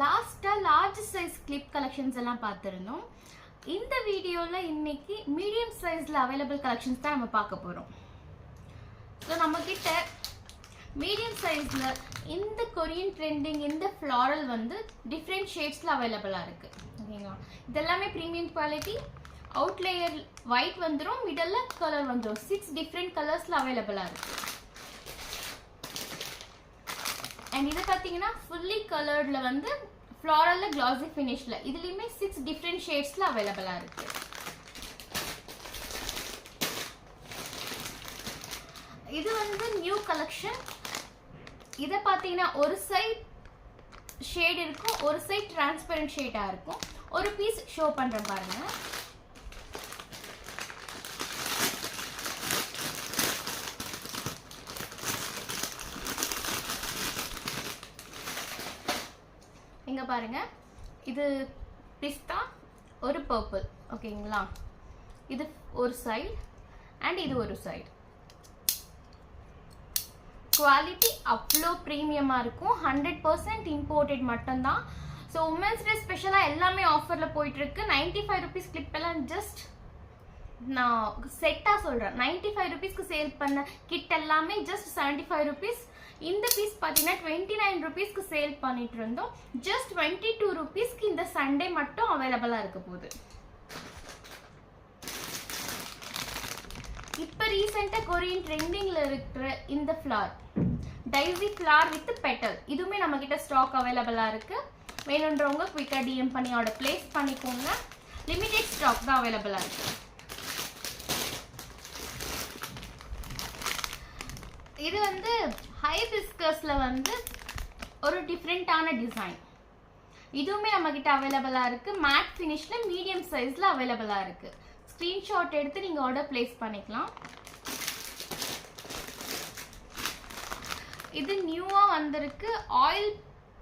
லாஸ்ட்டாக large size clip collections எல்லாம் பார்த்துருந்தோம். இந்த வீடியோவில் இன்னைக்கு மீடியம் சைஸில் அவைலபிள் கலெக்ஷன்ஸ் தான் நம்ம பார்க்க போகிறோம். ஸோ நம்மக்கிட்ட மீடியம் சைஸில் இந்த கொரியன் ட்ரெண்டிங் இந்த ஃப்ளாரல் வந்து டிஃப்ரெண்ட் ஷேட்ஸில் அவைலபிளாக இருக்குது. ஓகேங்களா, இதெல்லாமே premium quality. Out layer white வந்துடும், மிடல்ல கலர் வந்துடும். 6 டிஃப்ரெண்ட் கலர்ஸில் அவைலபிளாக இருக்குது. அண்ட் இது பார்த்தீங்கன்னா ஃபுல்லி கலர்டில் வந்து ஃப்ளாரலில் கிளாஸி ஃபினிஷில் இதுலேயுமே 6 டிஃப்ரெண்ட் ஷேட்ஸில் அவைலபிளாக இருக்குது. இது வந்து நியூ கலெக்ஷன். இதை பார்த்தீங்கன்னா ஒரு சைட் ஷேட் இருக்கும், ஒரு சைட் டிரான்ஸ்பரண்ட் ஷேடாக இருக்கும். ஒரு பீஸ் ஷோ பண்ணுறேன் பாருங்கள். இங்கே பாருங்க, இது பிஸ்தா, ஒரு பர்பிள். ஓகேங்களா, இது ஒரு சைடு அண்ட் இது ஒரு சைடு. குவாலிட்டி அவ்வளோ ப்ரீமியமாக இருக்கும். 100% இம்போர்ட்டட் மட்டும்தான். ஸோ உமன்ஸ் டே ஸ்பெஷலாக எல்லாமே ஆஃபரில் போயிட்டுருக்கு. 95 ருபீஸ் கிளிப் எல்லாம் ஜஸ்ட் நான் செட்டாக சொல்கிறேன். 95 ருபீஸ்க்கு சேல் பண்ண கிட் எல்லாமே ஜஸ்ட் 75 ருபீஸ். இந்த பீஸ் பார்த்தீங்கன்னா 29 ருபீஸ்க்கு சேல் பண்ணிட்டு இருந்தோம். ஜஸ்ட் 22 ருபீஸ்க்கு இந்த சண்டே மட்டும் அவைலபிளாக இருக்க போகுது. இப்போ ரீசெண்டாக கொரியன் ட்ரெண்டிங்கில் இருக்கிற இந்த flower daisy flower with petal, இதுவுமே நம்மக்கிட்ட ஸ்டாக் அவைலபிளாக இருக்குது. வேணுன்றவங்க குயிக்காக டிஎம் பண்ணி ஆர்டர் பிளேஸ் பண்ணிக்கோங்க. லிமிடெட் ஸ்டாக் தான் அவைலபிளாக இருக்குது. இது வந்து ஹைபிஸ்கஸ்ல வந்து ஒரு டிஃப்ரெண்டான டிசைன். இதுவுமே நம்மக்கிட்ட அவைலபிளாக இருக்குது. மேட் ஃபினிஷில் மீடியம் சைஸில் அவைலபிளாக இருக்குது. ஸ்க்ரீன்ஷாட் எடுத்து நீங்கள் ஆர்டர் பிளேஸ் பண்ணிக்கலாம். இது நியூவாக வந்திருக்கு, ஆயில்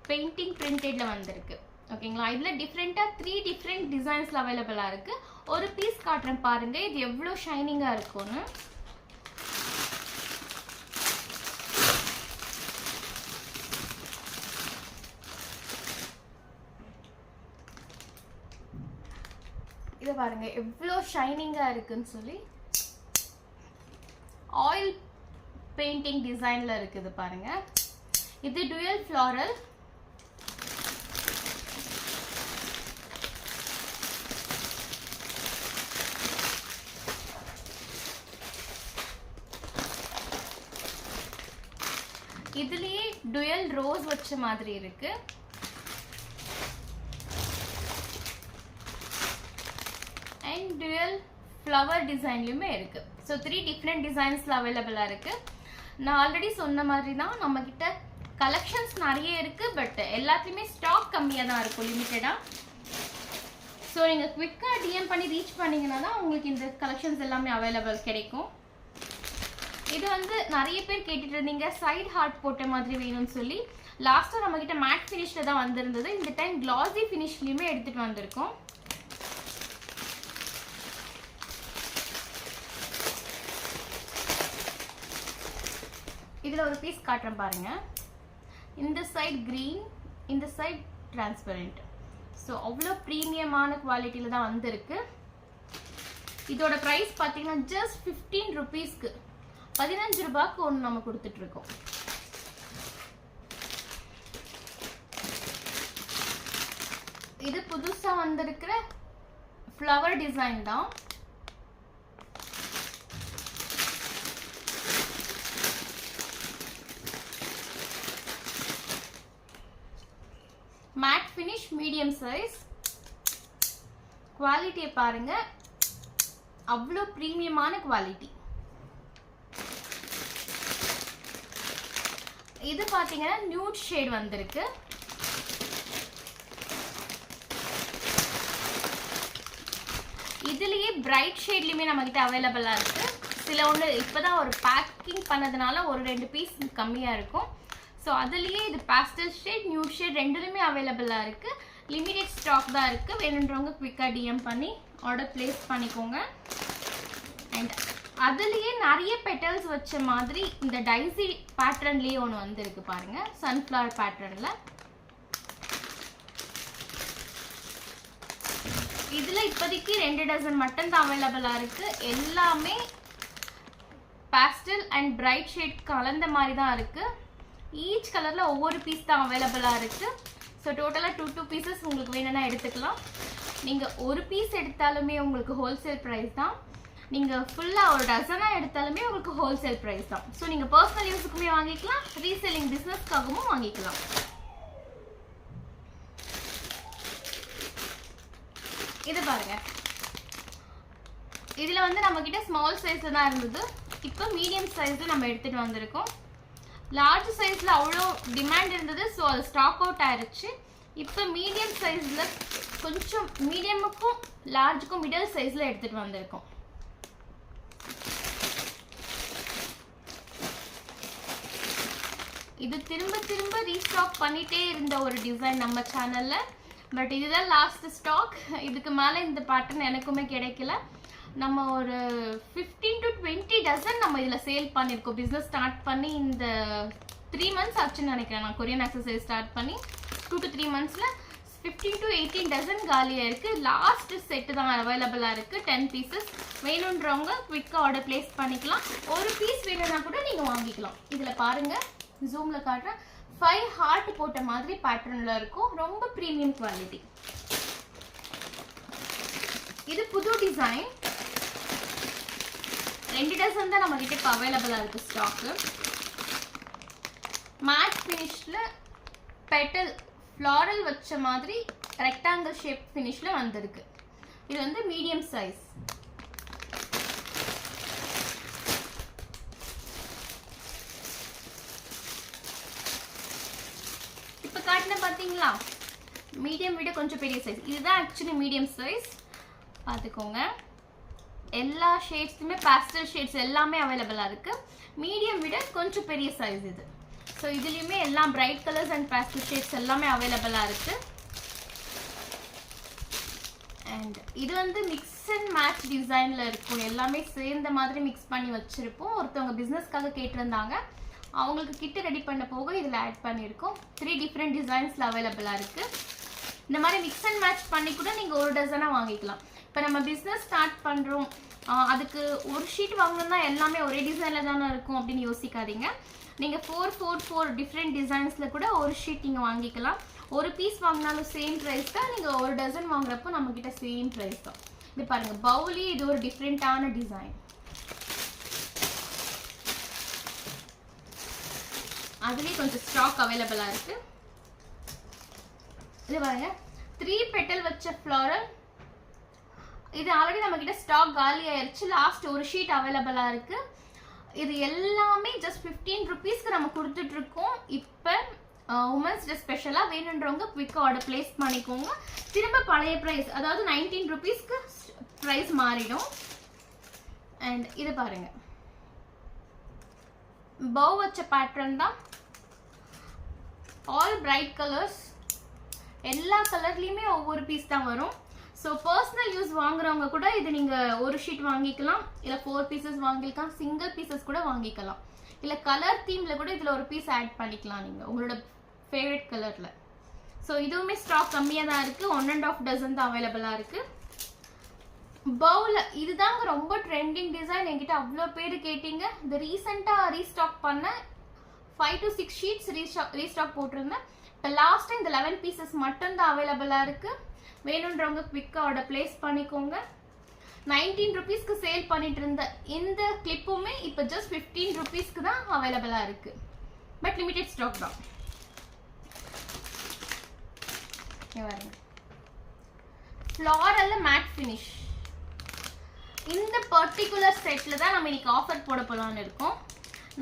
பெயிண்டிங் பிரிண்டடில் வந்திருக்கு. ஓகேங்களா, இதில் டிஃப்ரெண்ட்டாக 3 டிஃப்ரெண்ட் டிசைன்ஸில் அவைலபிளாக இருக்குது. ஒரு பீஸ் காட்டுறேன் பாருங்கள், இது எவ்வளோ ஷைனிங்காக இருக்கும்னு. இதை பாருங்க எவ்வளோ ஷைனிங்காக இருக்குன்னு சொல்லி. ஆயில் பெயிண்டிங் டிசைனில் இருக்குது பாருங்க. இது டுயல் ஃப்ளாரல். இதுலயே டுயல் ரோஸ் வச்ச மாதிரி இருக்கு. அண்ட் டுயல் ஃப்ளவர் டிசைன்லையுமே இருக்கு. ஸோ 3 டிஃப்ரெண்ட் டிசைன்ஸ்ல அவைலபிளாக இருக்கு. நான் ஆல்ரெடி சொன்ன மாதிரி தான் நம்மக்கிட்ட கலெக்ஷன்ஸ் நிறைய இருக்கு. பட் எல்லாத்துலேயுமே ஸ்டாக் கம்மியாக தான் இருக்கும், லிமிட்டடாக. ஸோ நீங்கள் குவிக்காக டிஎம் பண்ணி ரீச் பண்ணிங்கன்னா தான் உங்களுக்கு இந்த கலெக்ஷன்ஸ் எல்லாமே அவைலபிள் கிடைக்கும். இது வந்து நிறைய பேர் கேட்டுட்டு இருந்தீங்க சைட் ஹார்ட் போட்ட மாதிரி வேணும்னு சொல்லி. லாஸ்ட்டாக நம்மக்கிட்ட மேட் ஃபினிஷில் தான் வந்திருந்தது. இந்த டைம் கிளாஸி ஃபினிஷ்லையுமே எடுத்துகிட்டு வந்திருக்கோம். இதில் ஒரு பீஸ் காட்டுறேன் பாருங்க. இந்த சைட் க்ரீன், இந்த சைட் டிரான்ஸ்பரண்ட். ஸோ அவ்வளோ ப்ரீமியமான குவாலிட்டியில் தான் வந்திருக்கு. இதோட ப்ரைஸ் பார்த்தீங்கன்னா ஜஸ்ட் 15 ருபீஸ்க்கு 15 ரூபாய்க்கு ஒன்று நம்ம கொடுத்துட்ருக்கோம். இது புதுசாக வந்திருக்கிற ஃப்ளவர் டிசைன் தான். Matte finish, medium size. குவாலிட்டியை பாருங்க, அவ்வளோ ப்ரீமியமான குவாலிட்டி. இது பார்த்தீங்கன்னா நியூட் ஷேட் வந்திருக்கு. இதுலேயே பிரைட் ஷேட்லையுமே நம்மக்கிட்ட அவைலபிளாக இருக்குது. சில ஒன்று இப்போ தான் ஒரு பேக்கிங் பண்ணதுனால ஒரு 2 பீஸ் கம்மியாக இருக்கும். ஸோ அதுலேயே இது பேஸ்டல் ஷேட், நியூட் ஷேட் ரெண்டுலையுமே அவைலபிளாக இருக்குது. லிமிடெட் ஸ்டாக் தான் இருக்குது. வேணுன்றவங்க குவிக்காக டிஎம் பண்ணி ஆர்டர் பிளேஸ் பண்ணிக்கோங்க. அண்ட் அதுலயே நிறைய பெட்டல்ஸ் வச்ச மாதிரி இந்த டைசி பேட்டர்ன்லயே ஒன்று வந்திருக்கு பாருங்க, சன்ஃப்ளவர் பேட்டர்ன்ல. இதுல இப்போதைக்கு 2 டசன் மட்டும் தான் அவைலபிளா இருக்கு. எல்லாமே பாஸ்டல் அண்ட் பிரைட் ஷேட் கலந்த மாதிரி தான் இருக்கு. ஈச் கலர்ல ஒவ்வொரு பீஸ் தான் அவைலபிளா இருக்கு. ஸோ டோட்டலா 2 பீசஸ் உங்களுக்கு வேணும்னா எடுத்துக்கலாம். நீங்க ஒரு பீஸ் எடுத்தாலுமே உங்களுக்கு ஹோல்சேல் பிரைஸ் தான். நீங்க ஃபுல்லா ஒரு டசனா எடுத்தாலுமே உங்களுக்கு ஹோல்சேல் பிரைஸ் தான். ஸோ நீங்க பர்சனல் யூஸுக்குமே வாங்கிக்கலாம், ரீசெல்லிங் பிசினஸ்க்காகவும் வாங்கிக்கலாம். இது பாருங்க, இதுல வந்து நம்ம கிட்ட ஸ்மால் சைஸ்ல தான் இருந்தது. இப்போ மீடியம் சைஸ்ல நம்ம எடுத்துட்டு வந்திருக்கோம். லார்ஜ் சைஸ்ல அவ்வளோ டிமாண்ட் இருந்தது, ஸோ அது ஸ்டாக் அவுட் ஆயிருச்சு. இப்போ மீடியம் சைஸ்ல கொஞ்சம் மீடியமுக்கும் லார்ஜுக்கும் மிடில் சைஸ்ல எடுத்துட்டு வந்திருக்கோம். இது திரும்ப திரும்ப ரீஸ்டாக் பண்ணிட்டே இருந்த ஒரு டிசைன் நம்ம சேனல்ல. பட் இதுதான் லாஸ்ட் ஸ்டாக். இதுக்கு மேலே இந்த பேட்டர்ன் எனக்குமே கிடைக்கல. நம்ம ஒரு 15 to 20 டசன் நம்ம இதில் சேல் பண்ணியிருக்கோம். பிஸ்னஸ் ஸ்டார்ட் பண்ணி இந்த 3 months ஆச்சுன்னு நினைக்கிறேன். நான் கொரியன் ஆக்சசரி ஸ்டார்ட் பண்ணி 2 to 3 monthsல 15 to 18 டசன் காலியாக இருக்குது. லாஸ்ட் செட்டு தான் அவைலபிளாக இருக்குது. 10 பீசஸ் வேணுன்றவங்க குவிக்காக ஆர்டர் பிளேஸ் பண்ணிக்கலாம். ஒரு பீஸ் வேணும்னா கூட நீங்கள் வாங்கிக்கலாம். இதில் பாருங்கள், ஜூமில் காட்டுறேன். 5 ஹார்ட் போட்ட மாதிரி பேட்டர்ன்ல இருக்கும். ரொம்ப பிரீமியம் குவாலிட்டி. இது புது டிசைன். 2 டசன் தான் நம்ம கிட்ட அவைலபிளா இருக்கு ஸ்டாக். மேட் ஃபினிஷ்ல பெட்டல் ஃப்ளாரல் வச்ச மாதிரி ரெக்டாங்கிள் ஷேப் ஃபினிஷ்ல வந்திருக்கு. இது வந்து மீடியம் சைஸ். பாத்தீங்களா, மீடியம் விட கொஞ்சம் பெரிய சைஸ். இதுதான் ஆக்சுவலி மீடியம் சைஸ். பார்த்துக்கோங்க, எல்லா ஷேட்ஸுமே பாஸ்டல் ஷேட்ஸ் எல்லாமே அவைலபிளா இருக்கு. மீடியம் விட கொஞ்சம் பெரிய சைஸ் இது. ஸோ இதுலயுமே எல்லாம் bright colours and pastel shades எல்லாமே அவைலபிளா இருக்கு. அண்ட் இது வந்து மிக்ஸ் அண்ட் மேட்ச் டிசைன்ல இருக்கும். எல்லாமே சேர்ந்த மாதிரி மிக்ஸ் பண்ணி வச்சிருப்போம். ஒருத்தவங்க பிசினஸ்க்காக கேட்டிருந்தாங்க, அவங்களுக்கு கிட்ட ரெடி பண்ண போக இதில் ஆட் பண்ணியிருக்கோம். 3 டிஃப்ரெண்ட் டிசைன்ஸில் அவைலபிளாக இருக்குது. இந்த மாதிரி மிக்ஸ் அண்ட் மேட்ச் பண்ணி கூட நீங்கள் ஒரு டசனாக வாங்கிக்கலாம். இப்போ நம்ம பிஸ்னஸ் ஸ்டார்ட் பண்ணுறோம், அதுக்கு ஒரு ஷீட் வாங்கணும்னா எல்லாமே ஒரே டிசைனில் தானே இருக்கும் அப்படின்னு யோசிக்காதீங்க. நீங்கள் 4 டிஃப்ரெண்ட் டிசைன்ஸில் கூட ஒரு ஷீட் நீங்கள் வாங்கிக்கலாம். ஒரு பீஸ் வாங்கினாலும் சேம் ப்ரைஸ் தான். நீங்கள் ஒரு டசன் வாங்குறப்போ நம்மக்கிட்ட சேம் ப்ரைஸ் தான். இது பாருங்கள், பவுலி. இது ஒரு டிஃப்ரெண்ட்டான டிசைன். அதுலேயே கொஞ்சம் ஸ்டாக் அவைலபிளாக இருக்கு. இது பாருங்க, 3 பெட்டல் வச்ச ஃப்ளாரல். இது ஆல்ரெடி நம்ம கிட்ட ஸ்டாக் காலி ஆயிருச்சு. லாஸ்ட் ஒரு ஷீட் அவைலபிளாக இருக்கு. இது எல்லாமே ஜஸ்ட் 15 ருபீஸ்க்கு நம்ம கொடுத்துட்டு இருக்கோம். இப்போ உமன்ஸ் டே ஸ்பெஷலாக வேணுன்றவங்க குவிக்காக ஆர்டர் பிளேஸ் பண்ணிக்கோங்க. திரும்ப பழைய ப்ரைஸ், அதாவது 19 ருபீஸ்க்கு ப்ரைஸ் மாறிடும். அண்ட் இது பாருங்க, பவ் வச்ச பேட்டர்ன் தான். All bright colours. எல்லா கலர்லயுமே ஒவ்வொரு பீஸ் தான் வரும். ஸோ பர்சனல் யூஸ் வாங்குறவங்க கூட இது நீங்கள் ஒரு ஷீட் வாங்கிக்கலாம், இல்லை 4 பீசஸ் வாங்கிக்கலாம், சிங்கிள் பீசஸ் கூட வாங்கிக்கலாம், இல்லை கலர் தீமில் கூட இதில் ஒரு பீஸ் ஆட் பண்ணிக்கலாம் நீங்கள் உங்களோட ஃபேவரட் கலரில். ஸோ இதுவுமே ஸ்டாக் கம்மியாக தான் இருக்குது. 1.5 டசன் தான் அவைலபிளாக இருக்குது. பவுல் இதுதாங்க ரொம்ப ட்ரெண்டிங் டிசைன். என்கிட்ட அவ்வளோ பேர் கேட்டீங்க. இந்த ரீசெண்டாக ரீஸ்டாக் பண்ண 5 to 6 ஷீட்ஸ் ரீஸ்டாக் போட்டிருந்தேன். இப்போ லாஸ்ட்டாக இந்த 11 பீசஸ் மட்டும்தான் அவைலபிளாக இருக்குது. வேணுன்றவங்க குவிக்காக ஆர்டர் பிளேஸ் பண்ணிக்கோங்க. 19 ருபீஸ்க்கு சேல் பண்ணிட்டு இருந்த இந்த கிளிப்புமே இப்போ ஜஸ்ட் 15 ருபீஸ்க்கு தான் அவைலபிளாக இருக்குது. பட் லிமிடெட் ஸ்டாக் தான். ஃப்ளாரல்ல மேட் ஃபினிஷ். இந்த பர்டிகுலர் செட்டில் தான் நம்ம இன்னைக்கு ஆஃபர் போட போகலான்னு இருக்கோம்.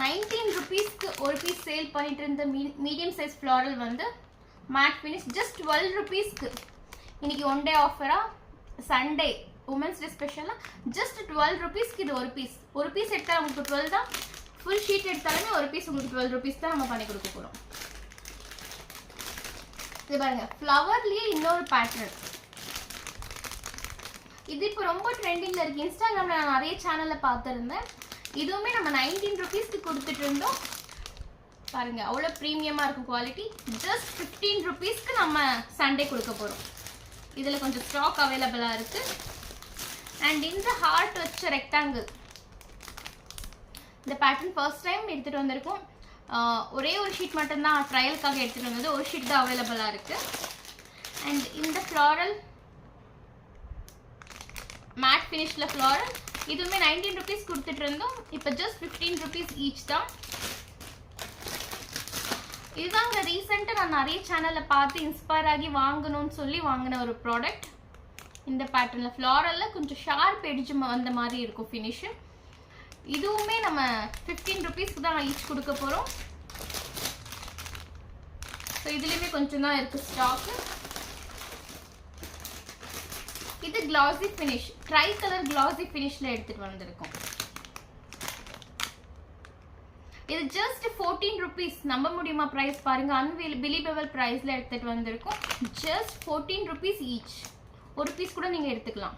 19 ருபீஸ்க்கு ஒரு பீஸ் சேல் பண்ணிட்டு இருந்த மீடியம் சைஸ் ஃப்ளாரல் வந்து மேட் ஃபினிஷ் ஜஸ்ட் 12 ருபீஸ்க்கு இன்னைக்கு ஒன் டே ஆஃபரா, சண்டே உமன்ஸ் டே ஸ்பெஷலாக ஜஸ்ட் 12 ருபீஸ்க்கு இது ஒரு பீஸ் எடுத்தால் உங்களுக்கு 12 தான். ஃபுல் ஷீட் எடுத்தாலுமே ஒரு பீஸ் உங்களுக்கு 12 ருபீஸ் தான் நம்ம பண்ணி கொடுக்க போகிறோம். இது பாருங்க, ஃப்ளவர்லேயே இன்னொரு பேட்டர்ன். இது இப்போ ரொம்ப ட்ரெண்டிங்ல இருக்கு. இன்ஸ்டாகிராம்ல நான் நிறைய சேனல்ல பார்த்துருந்தேன். இதுவுமே நம்ம 19 ருபீஸ்க்கு கொடுத்துட்டு இருந்தோம். பாருங்க, அவ்வளோ ப்ரீமியமாக இருக்கும் குவாலிட்டி. ஜஸ்ட் 15 ருபீஸ்க்கு நம்ம சண்டே கொடுக்க போகிறோம். இதில் கொஞ்சம் ஸ்டாக் அவைலபிளாக இருக்குது. அண்ட் இந்த ஹார்ட் வச்ச ரெக்டாங்கிள் இந்த பேட்டர்ன் ஃபர்ஸ்ட் டைம் எடுத்துகிட்டு வந்திருக்கோம். ஒரே ஒரு ஷீட் மட்டும்தான் ட்ரையலுக்காக எடுத்துகிட்டு வந்தது, ஒரு ஷீட் தான் அவைலபிளாக இருக்குது. அண்ட் இந்த ஃப்ளாரல் மேட் ஃபினிஷில் ஃப்ளாரல் இதுவுமே 19 rupees கொடுத்துட்டு இருந்தோம். இப்போ ஜஸ்ட் 15 rupees ஈச் தான். இதுதாங்க ரீசெண்டாக நான் நிறைய சேனலில் பார்த்து இன்ஸ்பயர் ஆகி வாங்கணும்னு சொல்லி வாங்கின ஒரு ப்ராடக்ட். இந்த பேட்டர்னில் ஃப்ளாரலில் கொஞ்சம் ஷார்ப் எட்ஜ் வந்த மாதிரி இருக்கும் ஃபினிஷு. இதுவுமே நம்ம 15 rupeesக்கு தான் ஈச் கொடுக்க போகிறோம். ஸோ இதுலேயுமே கொஞ்சம் தான் இருக்குது ஸ்டாக்கு. இது கிளாசி ஃபினிஷ், ட்ரை கலர் கிளாசி ஃபினிஷில் எடுத்துகிட்டு வந்திருக்கோம். இது ஜஸ்ட் 14 rupees. நம்ப முடியுமா ப்ரைஸ் பாருங்கள், அன்பிலீவபிள் ப்ரைஸில் எடுத்துகிட்டு வந்திருக்கோம். Just 14 rupees each. ஒரு பீஸ் கூட நீங்கள் எடுத்துக்கலாம்.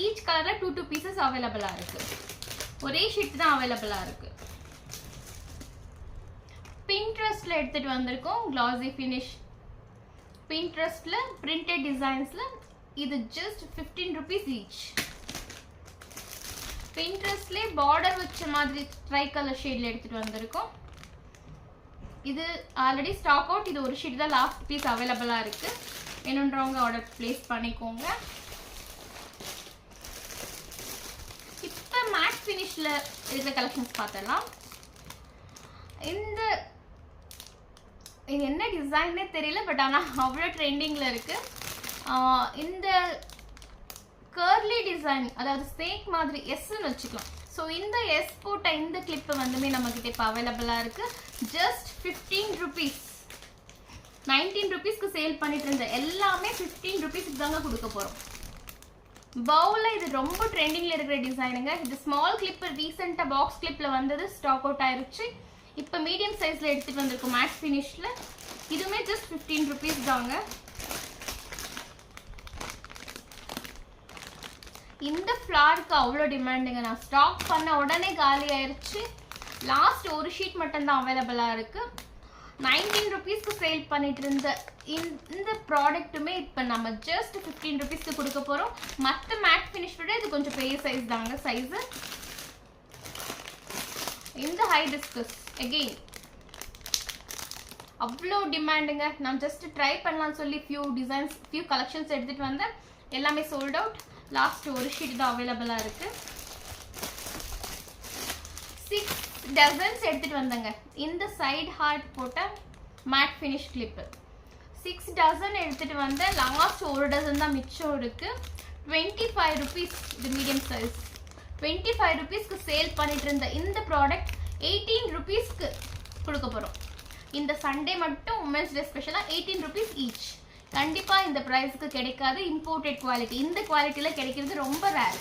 ஈச் கலரில் 2 pieces அவைலபிளாக இருக்குது. ஒரே ஷீட் தான் அவைலபிளாக இருக்குது. பின்ட்ரெஸ்ட்டில் எடுத்துகிட்டு வந்திருக்கோம் கிளாசி ஃபினிஷ். பின்ட்ரெஸ்ட்டில் பிரிண்டட் டிசைன்ஸில் இது ஜஸ்ட் 15 rupees ஈச். பின்ட்ரெஸ்ட்லேயே பார்டர் வச்ச மாதிரி ட்ரை கலர் ஷேடில் எடுத்துகிட்டு வந்திருக்கோம். இது ஆல்ரெடி ஸ்டாக் அவுட். இது ஒரு ஷீட் தான் லாஸ்ட் பீஸ் அவைலபிளாக இருக்குது. வேணுன்றவங்க ஆர்டர் ப்ளேஸ் பண்ணிக்கோங்க. இப்போ மேட் ஃபினிஷில் இருக்கிற கலெக்ஷன்ஸ் பார்த்துடலாம். இது என்ன டிசைன்னே தெரியல, பட் ஆனால் அவ்வளோ ட்ரெண்டிங்கில் இருக்குது. இந்த கர்லி டிசைன், அதாவது ஸ்னேக் மாதிரி எஸ்ன்னு வச்சுக்கலாம். ஸோ இந்த எஸ் போட்ட இந்த கிளிப்பு வந்துமே நம்மக்கிட்ட இப்போ அவைலபிளாக இருக்குது. Just 15 rupees. 19 rupeesக்கு சேல் பண்ணிட்டு இருந்த எல்லாமே 15 rupeesக்கு தாங்க கொடுக்க போகிறோம். பவுலில் இது ரொம்ப ட்ரெண்டிங்கில் இருக்கிற டிசைனுங்க. இது ஸ்மால் கிளிப்பு ரீசெண்டாக பாக்ஸ் கிளிப்பில் வந்தது, ஸ்டாக் அவுட் ஆயிடுச்சு. இப்போ மீடியம் சைஸில் எடுத்துகிட்டு வந்திருக்கோம் மேட் ஃபினிஷில். இதுவுமே ஜஸ்ட் 15 rupees தாங்க. இந்த ஃப்ளாருக்கு அவ்வளோ டிமாண்டுங்க. நான் ஸ்டாக் பண்ண உடனே காலி ஆயிடுச்சு. லாஸ்ட் ஒரு ஷீட் மட்டும்தான் அவைலபிளாக இருக்குது. 19 rupeesக்கு சேல் பண்ணிட்டு இருந்த இந்த ப்ராடக்ட்டுமே இப்போ நம்ம ஜஸ்ட் 15 rupeesக்கு கொடுக்க போகிறோம். மற்ற மேட் ஃபினிஷ் விட இது கொஞ்சம் பெரிய சைஸ் தாங்க சைஸு. இந்த ஹை டிஸ்கஸ் அகெயின் அவ்வளோ டிமாண்டுங்க. நான் ஜஸ்ட் ட்ரை பண்ணலான்னு சொல்லி ஃபியூ கலெக்ஷன்ஸ் எடுத்துகிட்டு வந்தேன். எல்லாமே சோல்ட் அவுட். லாஸ்ட் ஒரு ஷீட் தான் அவைலபிளாக இருக்குது. 6 dozens எடுத்துகிட்டு வந்தேங்க. இந்த சைடு ஹார்ட் போட்ட மேட் ஃபினிஷ் கிளிப்பு 6 dozen எடுத்துகிட்டு வந்தேன். லாஸ்ட் ஒரு டசன் தான் மிச்சம் இருக்குது. 25 rupees. இது மீடியம் சைஸ். 25 rupeesக்கு சேல் பண்ணிட்டு இருந்த இந்த ப்ராடக்ட் 18 rupeesக்கு கொடுக்க போகிறோம். இந்த சண்டே மட்டும் உமன்ஸ் டே ஸ்பெஷலாக 18 rupees ஈச். கண்டிப்பாக இந்த ப்ரைஸுக்கு கிடைக்காது. Imported quality. இந்த குவாலிட்டியில் கிடைக்கிறது ரொம்ப ரேர்.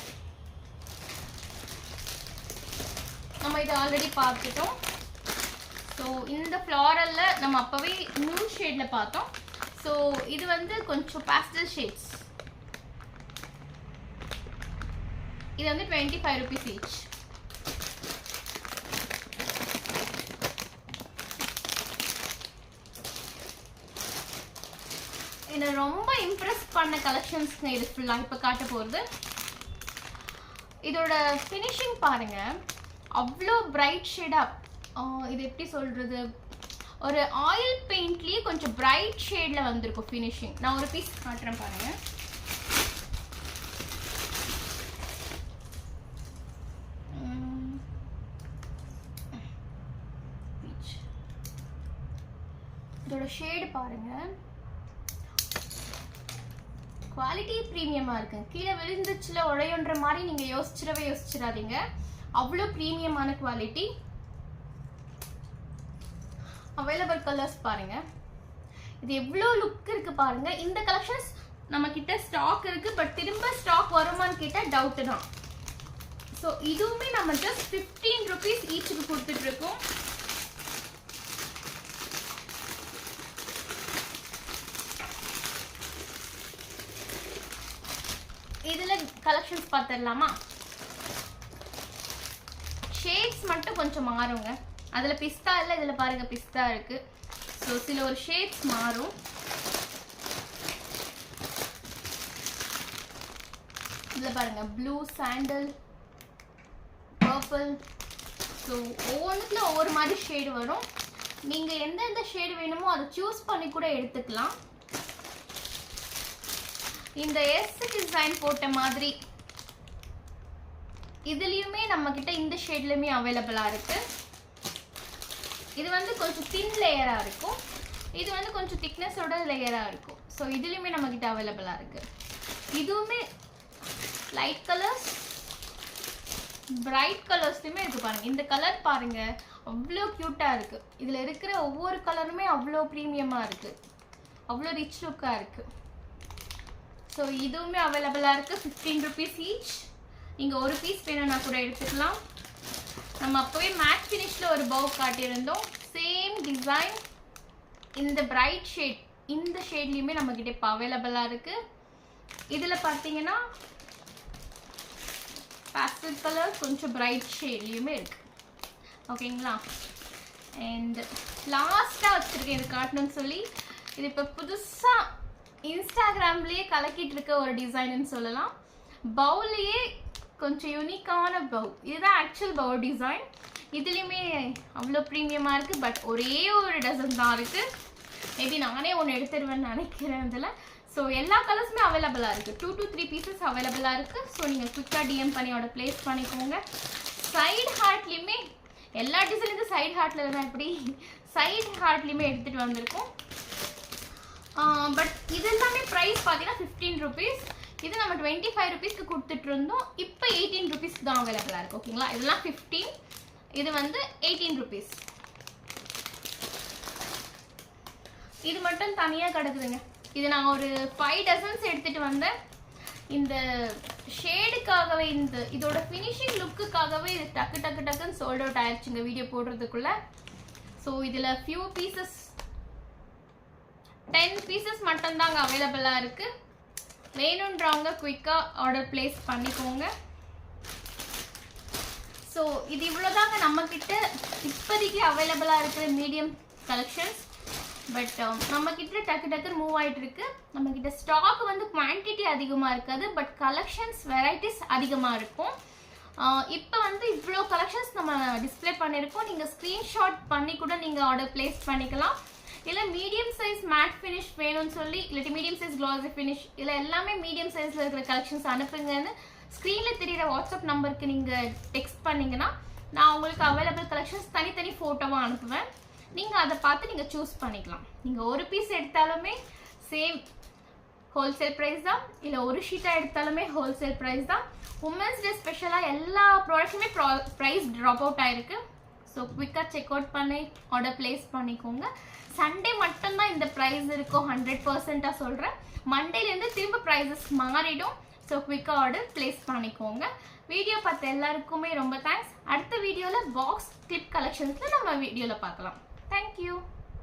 நம்ம இதை ஆல்ரெடி பார்த்துட்டோம். ஸோ இந்த ஃப்ளாரலில் நம்ம அப்போவே நியூ ஷேடில் பார்த்தோம். ஸோ இது வந்து கொஞ்சம் பேஸ்டல் ஷேட்ஸ். இது வந்து 25 rupees ஈச். என்னை ரொம்ப இம்ப்ரெஸ் பண்ண கலெக்ஷன்ஸ்ங்க இது ஃபுல்லாக இப்போ காட்ட போகிறது. இதோட ஃபினிஷிங் பாருங்கள், அவ்வளோ பிரைட் ஷேடாக. இது எப்படி சொல்கிறது, ஒரு ஆயில் பெயிண்ட்லேயே கொஞ்சம் பிரைட் ஷேடில் வந்திருக்கும் ஃபினிஷிங். நான் ஒரு பீஸ் காட்டுறேன் பாருங்கள். இதோட ஷேடு பாருங்கள், குவாலிட்டி ப்ரீமியமாக இருக்குங்க. கீழே விழுந்துச்சுல உடையன்ற மாதிரி நீங்கள் யோசிச்சிடாதீங்க. அவ்வளோ ப்ரீமியமான குவாலிட்டி. அவைலபிள் கலர்ஸ் பாருங்கள். இது எவ்வளோ லுக் இருக்குது பாருங்கள். இந்த கலெக்ஷன்ஸ் நம்மக்கிட்ட ஸ்டாக் இருக்குது, பட் திரும்ப ஸ்டாக் வருமானு கேட்டால் டவுட்டு தான். ஸோ இதுவுமே நம்ம ஜஸ்ட் 15 rupees ஈச்சுக்கு கொடுத்துட்ருக்கோம். இதில் கலெக்ஷன்ஸ் பார்த்துடலாமா? ஷேட்ஸ் மட்டும் கொஞ்சம் மாறுங்க. அதில் பிஸ்தா இல்லை, இதில் பாருங்கள் பிஸ்தா இருக்குது. ஸோ சில ஒரு ஷேட்ஸ் மாறும். இதில் பாருங்கள் ப்ளூ சாண்டல் பர்பிள். ஸோ ஒவ்வொன்றுத்துல ஒவ்வொரு மாதிரி ஷேடு வரும். நீங்கள் எந்தெந்த ஷேடு வேணுமோ அதை சூஸ் பண்ணி கூட எடுத்துக்கலாம். இந்த எஸ் டிசைன் போட்ட மாதிரி இதுலேயுமே நம்மக்கிட்ட இந்த ஷேட்லையுமே அவைலபிளாக இருக்குது. இது வந்து கொஞ்சம் தின் லேயராக இருக்கும், இது வந்து கொஞ்சம் திக்னஸோட லேயராக இருக்கும். ஸோ இதுலேயுமே நம்மக்கிட்ட அவைலபிளாக இருக்குது. இதுவுமே லைட் கலர்ஸ் பிரைட் கலர்ஸ்லையுமே இருக்குது. பாருங்கள் இந்த கலர் பாருங்கள் அவ்வளோ க்யூட்டாக இருக்குது. இதில் இருக்கிற ஒவ்வொரு கலருமே அவ்வளோ ப்ரீமியமாக இருக்குது, அவ்வளோ ரிச் லுக்காக இருக்குது. ஸோ இதுவுமே அவைலபிளாக இருக்குது. 15 rupees ஈச். நீங்கள் ஒரு பீஸ் வேணும்னா கூட எடுத்துக்கலாம். நம்ம அப்போவே மேட் ஃபினிஷில் ஒரு பவு காட்டியிருந்தோம். சேம் டிசைன் இந்த பிரைட் ஷேட், இந்த ஷேட்லேயுமே நம்மக்கிட்ட இப்போ அவைலபிளாக இருக்குது. இதில் பார்த்தீங்கன்னா பேஸ்டல் கலர் கொஞ்சம் பிரைட் ஷேட்லேயுமே இருக்குது. ஓகேங்களா? அண்ட் லாஸ்ட்டாக வச்சுருக்கேன் இது காட்டணும்னு சொல்லி. இது இப்போ புதுசாக இன்ஸ்டாகிராம்லேயே கலக்கிட்டு இருக்க ஒரு டிசைன்னு சொல்லலாம். பவுலையே கொஞ்சம் யூனிக்கான பவு. இதுதான் ஆக்சுவல் பவு டிசைன். இதுலேயுமே அவ்வளோ ப்ரீமியமாக இருக்குது. பட் ஒரே ஒரு டசன் தான் இருக்குது. மேபி நானே ஒன்று எடுத்துருவேன்னு நினைக்கிறேன் இதில். ஸோ எல்லா கலர்ஸுமே அவைலபிளாக இருக்குது. 2 to 3 pieces அவைலபிளாக இருக்குது. ஸோ நீங்கள் குயிக்காக டிஎம் பண்ணி ஆர்டர் ப்ளேஸ் பண்ணிக்கோங்க. சைடு ஹார்ட்லேயுமே எல்லா டிசைனுக்கும் சைடு ஹார்ட்டில் தான் இப்படி சைடு ஹார்ட்லேயுமே எடுத்துகிட்டு வந்திருக்கோம். பட் இது எல்லாமே ப்ரைஸ் பார்த்தீங்கன்னா 15 rupees. இது நம்ம 25 rupeesக்கு கொடுத்துட்டு இருந்தோம். இப்போ 18 rupeesக்கு தான் அவைலபிளாக இருக்குது. ஓகேங்களா? இதெல்லாம் 15, இது வந்து 18 rupees. இது மட்டும் தனியாக கிடக்குதுங்க. இது நான் ஒரு 5 dozens எடுத்துகிட்டு வந்தேன். இந்த ஷேடுக்காகவே, இதோட ஃபினிஷிங் லுக்குக்காகவே இது டக்கு டக்கு டக்குன்னு சோல்ட் அவுட் ஆயிடுச்சுங்க வீடியோ போடுறதுக்குள்ள. ஸோ இதில் ஃபியூ பீசஸ் 10 pieces மட்டும்தாங்க அவைலபிளாக இருக்குது. வேணுன்றவங்க குயிக்காக ஆர்டர் ப்ளேஸ் பண்ணிக்கோங்க. ஸோ இது இவ்வளோதாங்க நம்மக்கிட்ட இப்போதைக்கு அவைலபிளாக இருக்கிற மீடியம் கலெக்ஷன்ஸ். பட் நம்மக்கிட்ட டக்கு டக்குன்னு மூவ் ஆகிட்டு இருக்கு. நம்மக்கிட்ட ஸ்டாக் வந்து குவான்டிட்டி அதிகமாக இருக்காது, பட் கலெக்ஷன்ஸ் வெரைட்டிஸ் அதிகமாக இருக்கும். இப்போ வந்து இவ்வளோ கலெக்ஷன்ஸ் நம்ம டிஸ்பிளே பண்ணியிருக்கோம். நீங்கள் ஸ்க்ரீன்ஷாட் பண்ணி கூட நீங்கள் ஆர்டர் ப்ளேஸ் பண்ணிக்கலாம். இல்லை மீடியம் சைஸ் மேட் ஃபினிஷ் வேணும்னு சொல்லி, இல்லாட்டி மீடியம் சைஸ் க்ளாஸி ஃபினிஷ், இல்லை எல்லாமே மீடியம் சைஸில் இருக்கிற கலெக்ஷன்ஸ் அனுப்புங்கன்னு ஸ்க்ரீனில் தெரிகிற வாட்ஸ்அப் நம்பருக்கு நீங்கள் டெக்ஸ்ட் பண்ணிங்கன்னா நான் உங்களுக்கு அவைலபிள் கலெக்ஷன்ஸ் தனித்தனி ஃபோட்டோவாக அனுப்புவேன். நீங்கள் அதை பார்த்து நீங்கள் சூஸ் பண்ணிக்கலாம். நீங்கள் ஒரு பீஸ் எடுத்தாலுமே சேம் ஹோல்சேல் ப்ரைஸ் தான், இல்லை ஒரு ஷீட்டாக எடுத்தாலுமே ஹோல்சேல் ப்ரைஸ் தான். உமன்ஸ் டே ஸ்பெஷலாக எல்லா ப்ராடக்ட்டுமே ப்ரைஸ் ட்ராப் அவுட் ஆகிருக்கு. ஸோ குவிக்காக செக் அவுட் பண்ணி ஆர்டர் ப்ளேஸ் பண்ணிக்கோங்க. சண்டே மட்டும்தான் இந்த ப்ரைஸ் இருக்கும், 100% சொல்கிறேன். மண்டேலேருந்து திரும்ப ப்ரைஸஸ் மாறிடும். ஸோ குவிக்காக ஆர்டர் ப்ளேஸ் பண்ணிக்கோங்க. வீடியோ பார்த்த எல்லாருக்குமே ரொம்ப தேங்க்ஸ். அடுத்த வீடியோவில் பாக்ஸ் கிளிப் கலெக்ஷன்ஸில் நம்ம வீடியோவில் பார்க்கலாம். தேங்க்யூ.